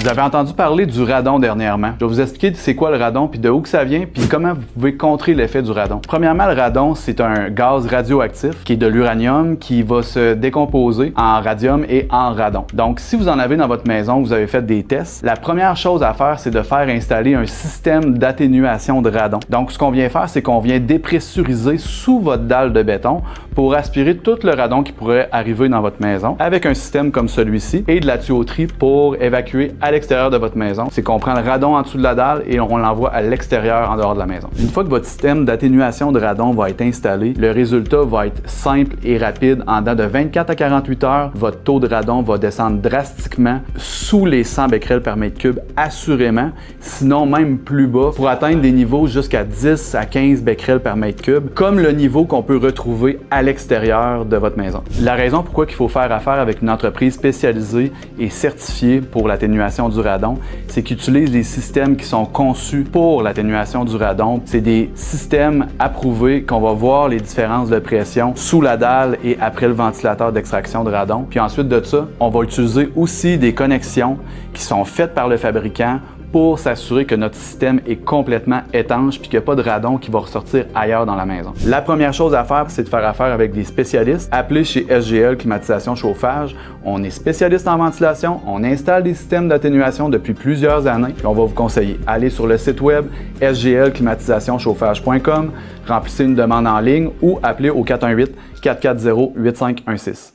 Vous avez entendu parler du radon dernièrement. Je vais vous expliquer c'est quoi le radon, puis de où que ça vient, puis comment vous pouvez contrer l'effet du radon. Premièrement, le radon, c'est un gaz radioactif qui est de l'uranium qui va se décomposer en radium et en radon. Donc, si vous en avez dans votre maison, vous avez fait des tests, la première chose à faire, c'est de faire installer un système d'atténuation de radon. Donc, ce qu'on vient faire, c'est qu'on vient dépressuriser sous votre dalle de béton pour aspirer tout le radon qui pourrait arriver dans votre maison avec un système comme celui-ci et de la tuyauterie pour évacuer à l'extérieur de votre maison. C'est qu'on prend le radon en dessous de la dalle et on l'envoie à l'extérieur en dehors de la maison. Une fois que votre système d'atténuation de radon va être installé, le résultat va être simple et rapide. En dedans de 24 à 48 heures, votre taux de radon va descendre drastiquement sous les 100 becquerels par mètre cube, assurément, sinon même plus bas, pour atteindre des niveaux jusqu'à 10 à 15 becquerels par mètre cube, comme le niveau qu'on peut retrouver à l'extérieur de votre maison. La raison pourquoi il faut faire affaire avec une entreprise spécialisée et certifiée pour l'atténuation du radon, c'est qu'ils utilisent des systèmes qui sont conçus pour l'atténuation du radon. C'est des systèmes approuvés qu'on va voir les différences de pression sous la dalle et après le ventilateur d'extraction de radon. Puis ensuite de ça, on va utiliser aussi des connexions qui sont faites par le fabricant pour s'assurer que notre système est complètement étanche puis qu'il n'y a pas de radon qui va ressortir ailleurs dans la maison. La première chose à faire, c'est de faire affaire avec des spécialistes. Appelez chez SGL Climatisation Chauffage. On est spécialiste en ventilation, on installe des systèmes d'atténuation depuis plusieurs années puis on va vous conseiller. Allez sur le site web sglclimatisationchauffage.com, remplissez une demande en ligne ou appelez au 418 440 8516.